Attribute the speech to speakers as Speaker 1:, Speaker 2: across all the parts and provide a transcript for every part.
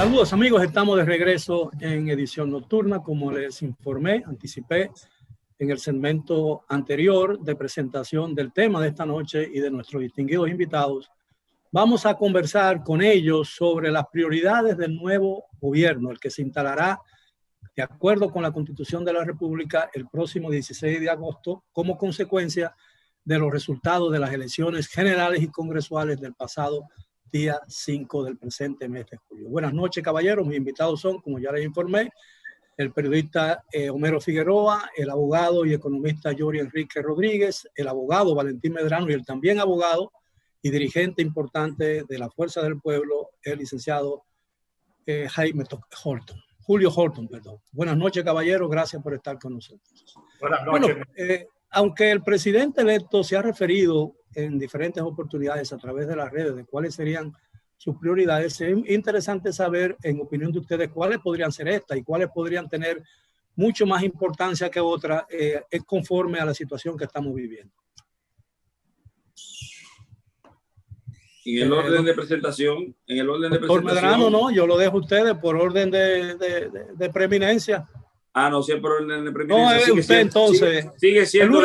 Speaker 1: Saludos amigos, estamos de regreso en edición nocturna, como les informé, anticipé en el segmento anterior de presentación del tema de esta noche y de nuestros distinguidos invitados. Vamos a conversar con ellos sobre las prioridades del nuevo gobierno, el que se instalará de acuerdo con la Constitución de la República el próximo 16 de agosto como consecuencia de los resultados de las elecciones generales y congresuales del pasado día 5 del presente mes de julio. Buenas noches, caballeros. Mis invitados son, como ya les informé, el periodista Homero Figueroa, el abogado y economista Yori Enrique Rodríguez, el abogado Valentín Medrano y el también abogado y dirigente importante de la Fuerza del Pueblo, el licenciado Julio Horton. Buenas noches, caballeros. Gracias por estar con nosotros.
Speaker 2: Buenas noches.
Speaker 1: Bueno, aunque el presidente electo se ha referido en diferentes oportunidades a través de las redes de cuáles serían sus prioridades, es interesante saber, en opinión de ustedes, cuáles podrían ser estas y cuáles podrían tener mucho más importancia que otras, conforme a la situación que estamos viviendo.
Speaker 3: En el orden de presentación,
Speaker 1: Doctor Medrano, no, yo lo dejo a ustedes por orden de preeminencia.
Speaker 3: No, siempre orden de preeminencia.
Speaker 1: No, es usted entonces.
Speaker 3: Sigue siendo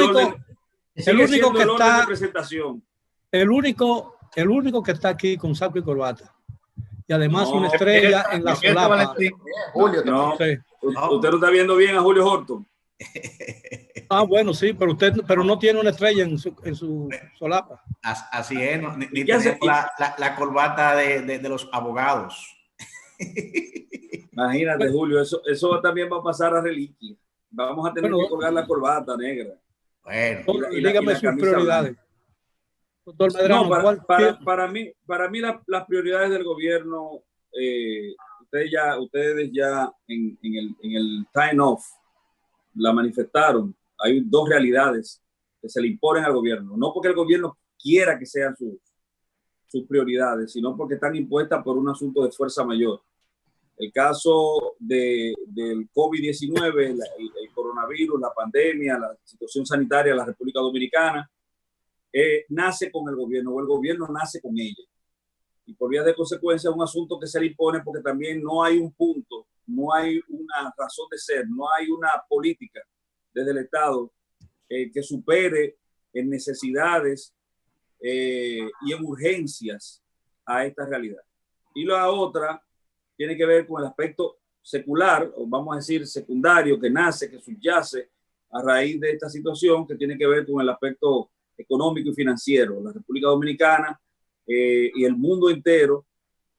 Speaker 1: el único que está
Speaker 3: de presentación.
Speaker 1: El único que está aquí con saco y corbata. Y además una estrella en la solapa.
Speaker 3: Julio, no, sí. Usted no está viendo bien a Julio Horton.
Speaker 1: Bueno, sí, pero no tiene una estrella en su solapa.
Speaker 4: Así es, ni tiene la corbata de los abogados.
Speaker 3: Imagínate, Julio, eso también va a pasar a reliquia. Vamos a tener que colgar la corbata negra.
Speaker 1: Bueno, dígame sus prioridades. Doctor Medrano,
Speaker 3: para mí las prioridades del gobierno, ustedes ya en el time off la manifestaron. Hay dos realidades que se le imponen al gobierno, no porque el gobierno quiera que sean sus prioridades, sino porque están impuestas por un asunto de fuerza mayor. El caso del COVID-19, el coronavirus, la pandemia, la situación sanitaria de la República Dominicana, nace con el gobierno o el gobierno nace con ella. Y por vía de consecuencia es un asunto que se le impone porque también no hay un punto, no hay una razón de ser, no hay una política desde el Estado que supere en necesidades y en urgencias a esta realidad. Y la otra tiene que ver con el aspecto secular, o vamos a decir secundario, que nace, que subyace a raíz de esta situación, que tiene que ver con el aspecto económico y financiero. La República Dominicana y el mundo entero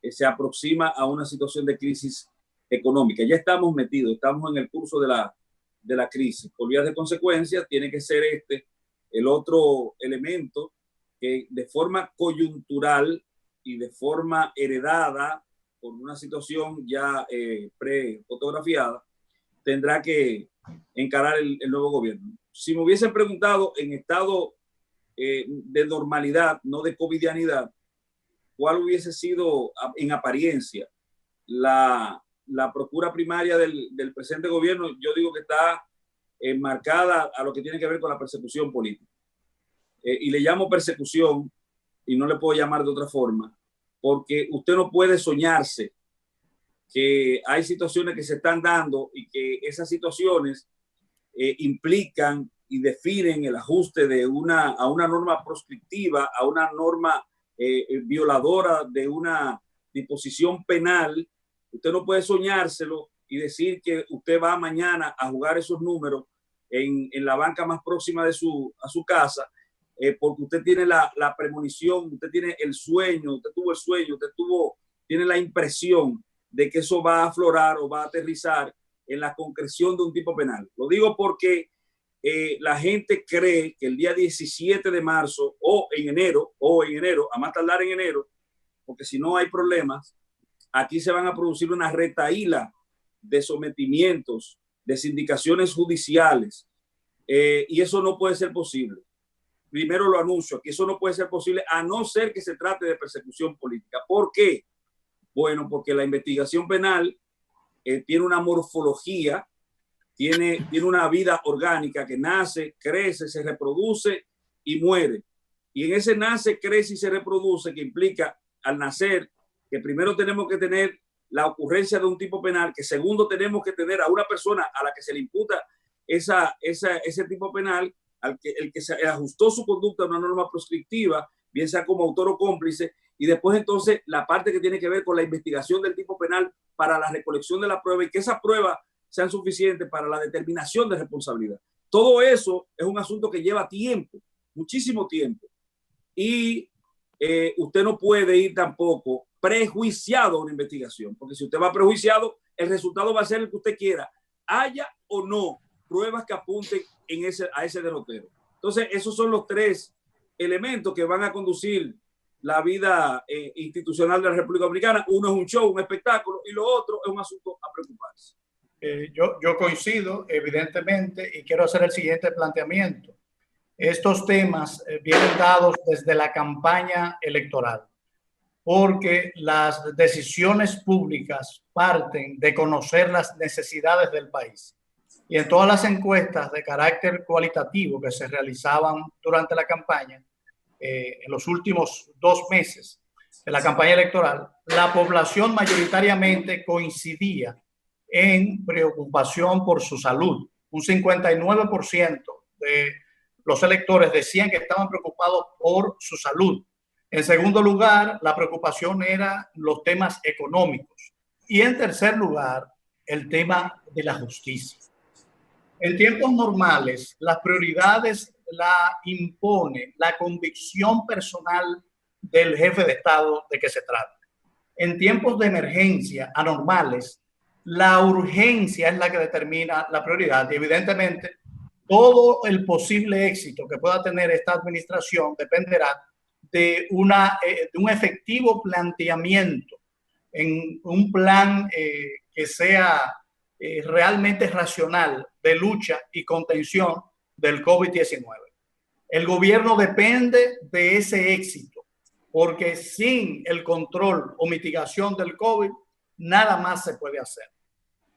Speaker 3: se aproxima a una situación de crisis económica. Ya estamos metidos, estamos en el curso de la crisis. Por vía de consecuencia, tiene que ser el otro elemento que de forma coyuntural y de forma heredada por una situación ya pre-fotografiada, tendrá que encarar el nuevo gobierno. Si me hubiesen preguntado en estado de normalidad, no de covidianidad, cuál hubiese sido en apariencia la procura primaria del presente gobierno, yo digo que está enmarcada a lo que tiene que ver con la persecución política. Y le llamo persecución, y no le puedo llamar de otra forma, porque usted no puede soñarse que hay situaciones que se están dando y que esas situaciones implican y definen el ajuste a una norma proscriptiva, a una norma violadora de una disposición penal. Usted no puede soñárselo y decir que usted va mañana a jugar esos números en la banca más próxima a su casa, porque usted tiene la premonición, usted tiene el sueño, usted tuvo el sueño, tiene la impresión de que eso va a aflorar o va a aterrizar en la concreción de un tipo penal. Lo digo porque la gente cree que el día 17 de marzo o en enero, a más tardar en enero, porque si no hay problemas, aquí se van a producir una retahíla de sometimientos, de sindicaciones judiciales, y eso no puede ser posible. Primero lo anuncio, que eso no puede ser posible a no ser que se trate de persecución política. ¿Por qué? Bueno, porque la investigación penal tiene una morfología, tiene una vida orgánica que nace, crece, se reproduce y muere. Y en ese nace, crece y se reproduce, que implica al nacer que primero tenemos que tener la ocurrencia de un tipo penal, que segundo tenemos que tener a una persona a la que se le imputa ese tipo penal, el que se ajustó su conducta a una norma proscriptiva, bien sea como autor o cómplice, y después entonces la parte que tiene que ver con la investigación del tipo penal para la recolección de la prueba y que esas pruebas sean suficientes para la determinación de responsabilidad. Todo eso es un asunto que lleva tiempo, muchísimo tiempo, y usted no puede ir tampoco prejuiciado a una investigación, porque si usted va prejuiciado, el resultado va a ser el que usted quiera, haya o no pruebas que apunten a ese derrotero. Entonces, esos son los tres elementos que van a conducir la vida institucional de la República Dominicana. Uno es un show, un espectáculo, y lo otro es un asunto a preocuparse.
Speaker 2: Yo coincido, evidentemente, y quiero hacer el siguiente planteamiento. Estos temas vienen dados desde la campaña electoral, porque las decisiones públicas parten de conocer las necesidades del país. Y en todas las encuestas de carácter cualitativo que se realizaban durante la campaña, en los últimos 2 meses de la campaña electoral, la población mayoritariamente coincidía en preocupación por su salud. Un 59% de los electores decían que estaban preocupados por su salud. En segundo lugar, la preocupación era los temas económicos. Y en tercer lugar, el tema de la justicia. En tiempos normales, las prioridades la impone la convicción personal del jefe de Estado de que se trata. En tiempos de emergencia anormales, la urgencia es la que determina la prioridad. Y evidentemente, todo el posible éxito que pueda tener esta administración dependerá de un efectivo planteamiento en un plan que sea realmente racional de lucha y contención del COVID-19. El gobierno depende de ese éxito, porque sin el control o mitigación del COVID, nada más se puede hacer.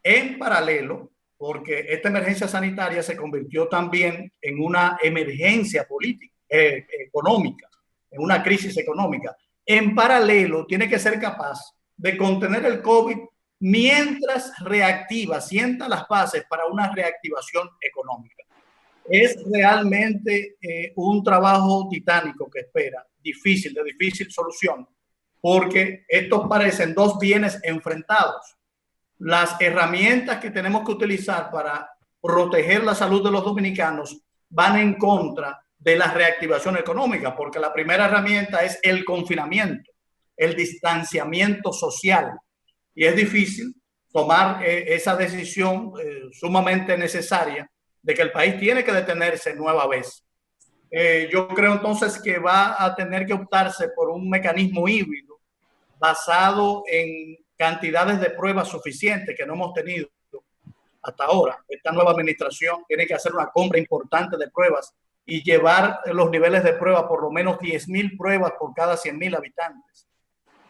Speaker 2: En paralelo, porque esta emergencia sanitaria se convirtió también en una emergencia política, económica, en una crisis económica. En paralelo, tiene que ser capaz de contener el COVID mientras reactiva, sienta las bases para una reactivación económica. Es realmente un trabajo titánico que espera, difícil, de difícil solución, porque estos parecen dos bienes enfrentados. Las herramientas que tenemos que utilizar para proteger la salud de los dominicanos van en contra de la reactivación económica, porque la primera herramienta es el confinamiento, el distanciamiento social. Y es difícil tomar esa decisión sumamente necesaria de que el país tiene que detenerse nueva vez. Yo creo entonces que va a tener que optarse por un mecanismo híbrido basado en cantidades de pruebas suficientes que no hemos tenido hasta ahora. Esta nueva administración tiene que hacer una compra importante de pruebas y llevar los niveles de prueba por lo menos 10.000 pruebas por cada 100.000 habitantes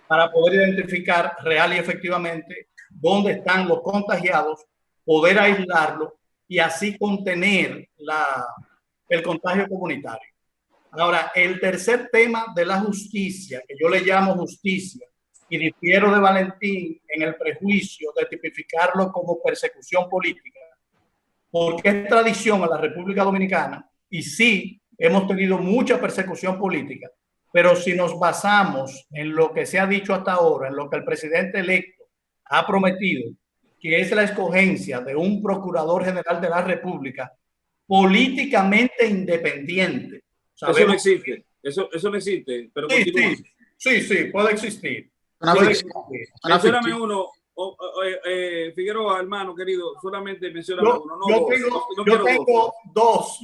Speaker 2: para poder identificar real y efectivamente dónde están los contagiados, poder aislarlo y así contener el contagio comunitario. Ahora, el tercer tema de la justicia, que yo le llamo justicia, y difiero de Valentín en el prejuicio de tipificarlo como persecución política, porque es tradición en la República Dominicana, y sí, hemos tenido mucha persecución política, pero si nos basamos en lo que se ha dicho hasta ahora, en lo que el presidente electo ha prometido, que es la escogencia de un procurador general de la República políticamente independiente.
Speaker 3: Eso no existe, eso no existe, pero
Speaker 2: sí, puede existir.
Speaker 3: Mencióname uno, Figueroa, hermano querido, solamente mencióname uno.
Speaker 2: Yo tengo dos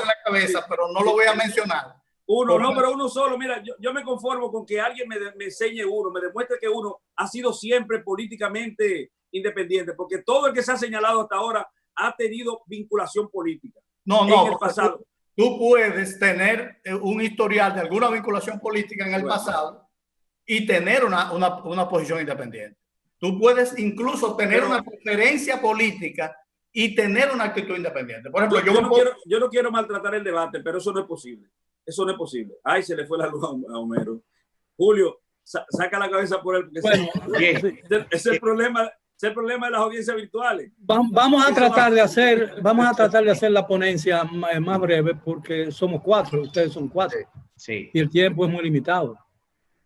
Speaker 2: en la cabeza, pero no lo voy a mencionar.
Speaker 3: Pero uno solo. Mira, yo me conformo con que alguien me enseñe uno, me demuestre que uno ha sido siempre políticamente independiente, porque todo el que se ha señalado hasta ahora ha tenido vinculación política.
Speaker 2: En el pasado. Tú puedes tener un historial de alguna vinculación política en el pasado y tener una posición independiente. Tú puedes incluso tener una preferencia política y tener una actitud independiente. Por ejemplo,
Speaker 3: yo no quiero maltratar el debate, pero eso no es posible. Eso no es posible. Ay, se le fue la luz a Homero. Julio, saca la cabeza por él. Porque
Speaker 1: bueno,
Speaker 3: es el problema. Es el problema de las audiencias virtuales.
Speaker 1: Vamos a tratar de hacer la ponencia más breve porque somos 4, ustedes son 4.
Speaker 4: Sí.
Speaker 1: Y el tiempo es muy limitado.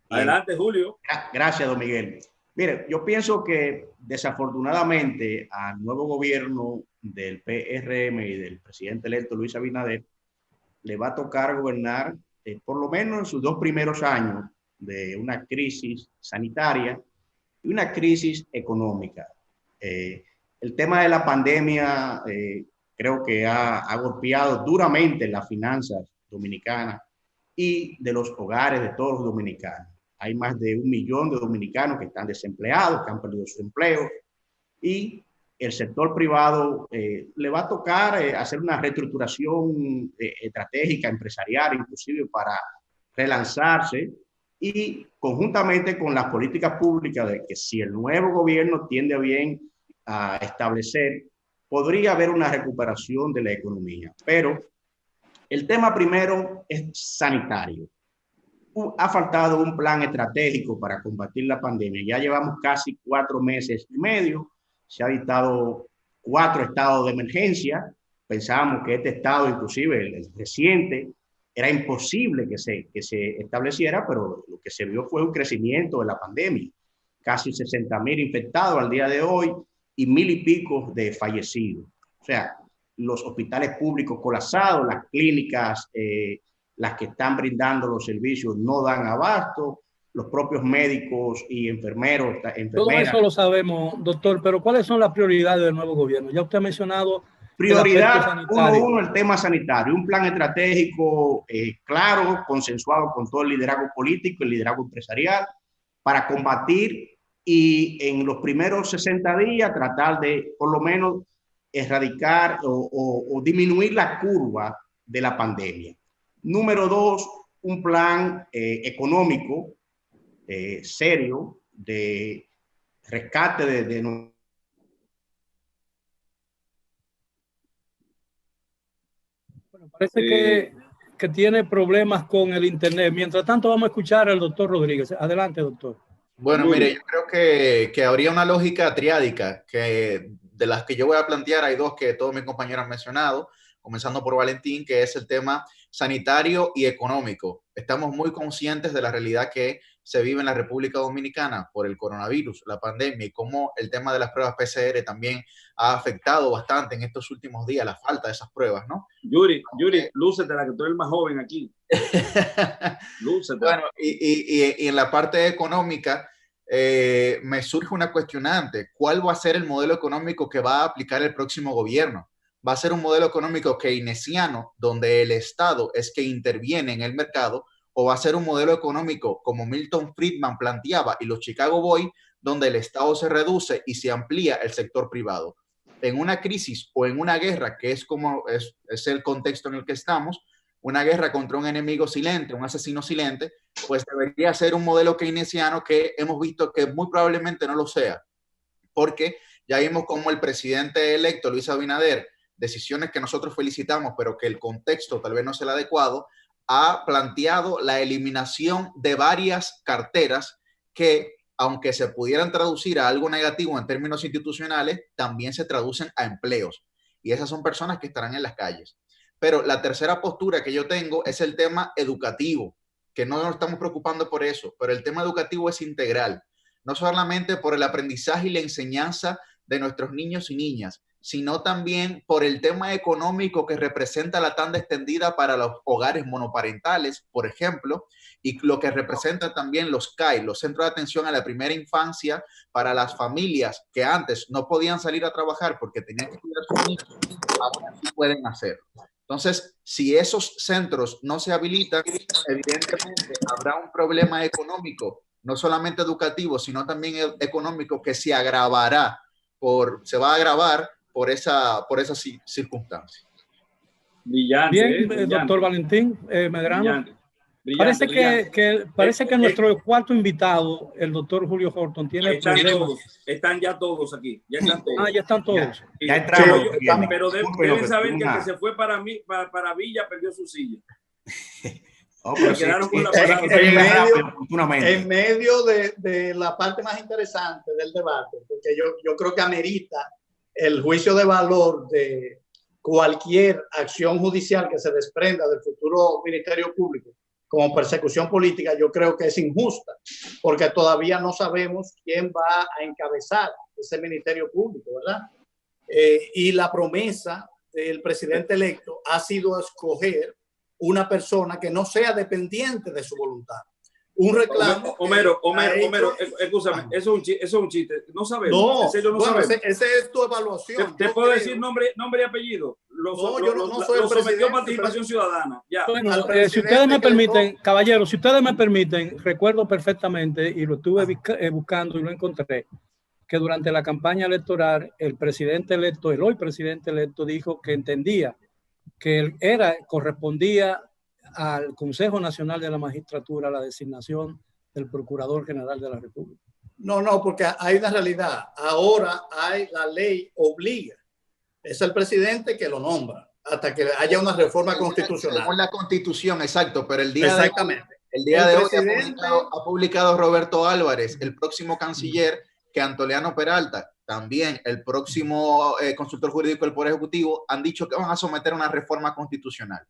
Speaker 3: Adelante, Julio.
Speaker 4: Gracias, don Miguel. Mire, yo pienso que desafortunadamente al nuevo gobierno del PRM y del presidente electo Luis Abinader le va a tocar gobernar por lo menos en sus 2 primeros años de una crisis sanitaria y una crisis económica. El tema de la pandemia creo que ha golpeado duramente las finanzas dominicanas y de los hogares de todos los dominicanos. Hay más de 1 millón de dominicanos que están desempleados, que han perdido su empleo, y el sector privado le va a tocar hacer una reestructuración estratégica, empresarial, inclusive para relanzarse, y conjuntamente con las políticas públicas de que si el nuevo gobierno tiende bien a establecer, podría haber una recuperación de la economía. Pero el tema primero es sanitario. Ha faltado un plan estratégico para combatir la pandemia. Ya llevamos casi 4 meses y medio. Se ha dictado 4 estados de emergencia. Pensábamos que este estado, inclusive el reciente, era imposible que se estableciera, pero lo que se vio fue un crecimiento de la pandemia. Casi 60,000 infectados al día de hoy y 1,000 y pico de fallecidos. O sea, los hospitales públicos colapsados, las clínicas, las que están brindando los servicios no dan abasto, los propios médicos y enfermeros, enfermeras.
Speaker 1: Todo eso lo sabemos, doctor, pero ¿cuáles son las prioridades del nuevo gobierno? Ya usted ha mencionado
Speaker 4: prioridad número 1, el tema sanitario, un plan estratégico claro, consensuado con todo el liderazgo político, el liderazgo empresarial, para combatir y en los primeros 60 días tratar de por lo menos erradicar o disminuir la curva de la pandemia. Número 2, un plan económico serio de rescate de
Speaker 1: bueno, parece que tiene problemas con el internet. Mientras tanto, vamos a escuchar al doctor Rodríguez. Adelante, doctor.
Speaker 5: Bueno, mire, yo creo que habría una lógica triádica, que de las que yo voy a plantear hay 2 que todos mis compañeros han mencionado, comenzando por Valentín, que es el tema sanitario y económico. Estamos muy conscientes de la realidad que se vive en la República Dominicana por el coronavirus, la pandemia, y cómo el tema de las pruebas PCR también ha afectado bastante en estos últimos días, la falta de esas pruebas, ¿no?
Speaker 3: Yuri, lúcete, la que tú eres el más joven aquí. Lúcete.
Speaker 5: Bueno, y en la parte económica, me surge una cuestionante. ¿Cuál va a ser el modelo económico que va a aplicar el próximo gobierno? ¿Va a ser un modelo económico keynesiano, donde el Estado es que interviene en el mercado, o va a ser un modelo económico como Milton Friedman planteaba y los Chicago Boys, donde el Estado se reduce y se amplía el sector privado? En una crisis o en una guerra, que es como es el contexto en el que estamos, una guerra contra un enemigo silente, un asesino silente, pues debería ser un modelo keynesiano, que hemos visto que muy probablemente no lo sea, porque ya vimos como el presidente electo, Luis Abinader, decisiones que nosotros felicitamos, pero que el contexto tal vez no es el adecuado, ha planteado la eliminación de varias carteras que, aunque se pudieran traducir a algo negativo en términos institucionales, también se traducen a empleos. Y esas son personas que estarán en las calles. Pero la tercera postura que yo tengo es el tema educativo, que no nos estamos preocupando por eso, pero el tema educativo es integral, no solamente por el aprendizaje y la enseñanza de nuestros niños y niñas, sino también por el tema económico que representa la tanda extendida para los hogares monoparentales, por ejemplo, y lo que representa también los CAI, los Centros de Atención a la Primera Infancia, para las familias que antes no podían salir a trabajar porque tenían que cuidar a sus niños, ahora sí pueden hacerlo. Entonces, si esos centros no se habilitan, evidentemente habrá un problema económico, no solamente educativo, sino también económico, que se agravará, se va a agravar por esa circunstancia.
Speaker 3: Brillante.
Speaker 1: Bien,
Speaker 3: brillante.
Speaker 1: Doctor Valentín Medrano.
Speaker 3: Brillante.
Speaker 1: Parece que nuestro cuarto invitado, el doctor Julio Horton, tiene problemas.
Speaker 3: Están ya todos aquí. Ya están todos.
Speaker 1: Ya están todos.
Speaker 4: Ya entramos.
Speaker 3: Pero deben saber que el que se fue para Villa perdió su silla.
Speaker 4: pero
Speaker 3: quedaron con la
Speaker 2: en medio de la parte más interesante del debate, porque yo creo que amerita el juicio de valor de cualquier acción judicial que se desprenda del futuro Ministerio Público como persecución política. Yo creo que es injusta, porque todavía no sabemos quién va a encabezar ese Ministerio Público, ¿verdad? Y la promesa del presidente electo ha sido escoger una persona que no sea dependiente de su voluntad. Un reclamo.
Speaker 3: Homero, escúchame, eso es un chiste. No sabemos.
Speaker 2: No,
Speaker 3: en serio, no
Speaker 2: bueno,
Speaker 3: sabemos.
Speaker 2: Esa es tu evaluación.
Speaker 3: ¿Te puedo decir nombre y apellido? Lo sometió Participación Ciudadana. Ya.
Speaker 1: Bueno, si ustedes me permiten, caballeros, si ustedes me permiten, recuerdo perfectamente, y lo estuve buscando y lo encontré, que durante la campaña electoral el presidente electo, el hoy presidente electo, dijo que entendía que correspondía al Consejo Nacional de la Magistratura la designación del Procurador General de la República.
Speaker 2: No, porque hay una realidad. Ahora la ley obliga. Es el presidente que lo nombra hasta que haya una reforma constitucional.
Speaker 5: Según la Constitución, exacto, pero el día
Speaker 2: Exactamente.
Speaker 5: de hoy ha publicado Roberto Álvarez, el próximo canciller, que Antoliano Peralta, también el próximo consultor jurídico del Poder Ejecutivo, han dicho que van a someter una reforma constitucional.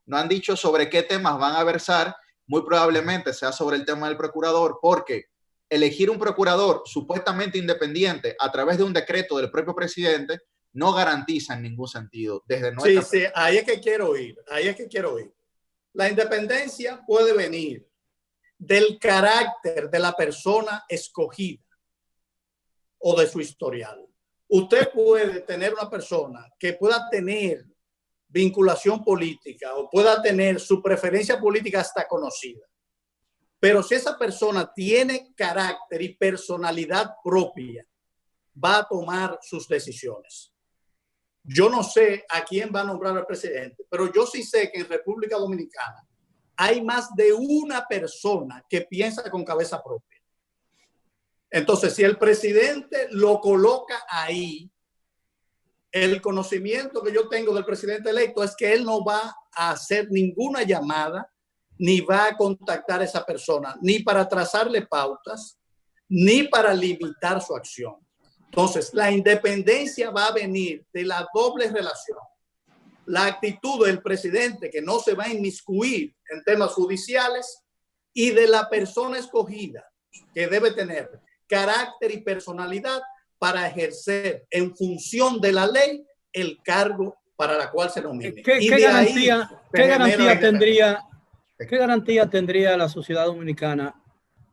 Speaker 5: No han dicho sobre qué temas van a versar, muy probablemente sea sobre el tema del procurador, porque elegir un procurador supuestamente independiente a través de un decreto del propio presidente no garantiza en ningún sentido.
Speaker 2: Sí, ahí es que quiero ir, La independencia puede venir del carácter de la persona escogida o de su historial. Usted puede tener una persona que pueda tener vinculación política o pueda tener su preferencia política hasta conocida, pero si esa persona tiene carácter y personalidad propia, va a tomar sus decisiones. Yo no sé a quién va a nombrar al presidente, pero yo sí sé que en República Dominicana hay más de una persona que piensa con cabeza propia. Entonces, si el presidente lo coloca ahí, el conocimiento que yo tengo del presidente electo es que él no va a hacer ninguna llamada, ni va a contactar a esa persona, ni para trazarle pautas, ni para limitar su acción. Entonces, la independencia va a venir de la doble relación. La actitud del presidente, que no se va a inmiscuir en temas judiciales, y de la persona escogida, que debe tener carácter y personalidad para ejercer en función de la ley el cargo para la cual se nomine.
Speaker 1: ¿Qué garantía tendría la sociedad dominicana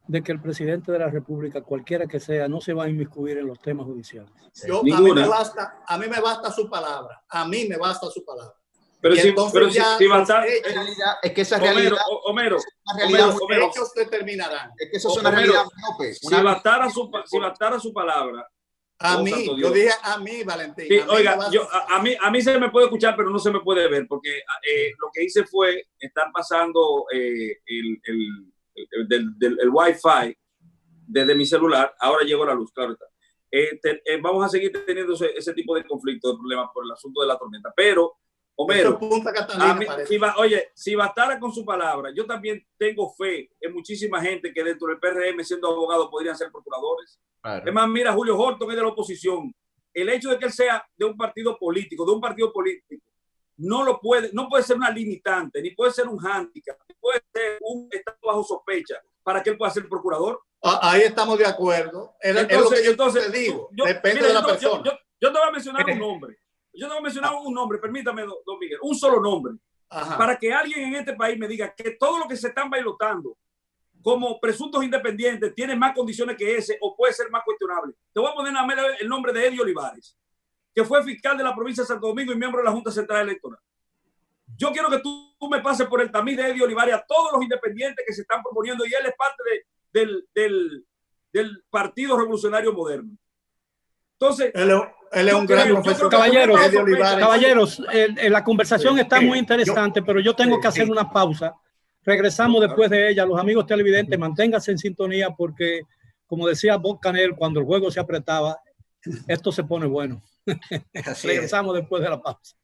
Speaker 1: de que el presidente de la República, cualquiera que sea, no se va a inmiscuir en los temas judiciales?
Speaker 2: A mí me basta su palabra.
Speaker 3: Pero si va a estar,
Speaker 5: es que esa realidad,
Speaker 3: Homero,
Speaker 2: hechos determinarán.
Speaker 5: Es que eso es una realidad miope.
Speaker 3: Si va a estar a su palabra.
Speaker 2: A mí, yo dije a mí, Valentín.
Speaker 3: Sí, oiga, a mí se me puede escuchar, pero no se me puede ver, porque lo que hice fue estar pasando el Wi-Fi desde mi celular. Ahora llegó la luz, claro está. Vamos a seguir teniendo ese tipo de conflicto, de problemas por el asunto de la tormenta, pero Homero, si bastara con su palabra, yo también tengo fe en muchísima gente que dentro del PRM, siendo abogado, podrían ser procuradores. Claro. Es más, mira, Julio Horton es de la oposición. El hecho de que él sea de un partido político, no puede ser una limitante, ni puede ser un hándicap, ni puede ser un estado bajo sospecha para que él pueda ser procurador.
Speaker 2: Ahí estamos de acuerdo. Entonces te digo, depende de la persona.
Speaker 3: Yo te voy a mencionar un nombre. Permítame, don Miguel, un solo nombre. Ajá. Para que alguien en este país me diga que todo lo que se están bailotando como presuntos independientes tiene más condiciones que ese o puede ser más cuestionable. Te voy a poner el nombre de Eddie Olivares, que fue fiscal de la provincia de Santo Domingo y miembro de la Junta Central Electoral. Yo quiero que tú me pases por el tamiz de Eddie Olivares a todos los independientes que se están proponiendo, y él es parte del Partido Revolucionario Moderno. Entonces,
Speaker 2: él es un gran profesor.
Speaker 1: Caballeros, la conversación está muy interesante, pero yo tengo que hacer una pausa. Regresamos después de ella. Los amigos televidentes, manténganse en sintonía porque, como decía Bob Canel, cuando el juego se apretaba, esto se pone bueno. Regresamos después de la pausa.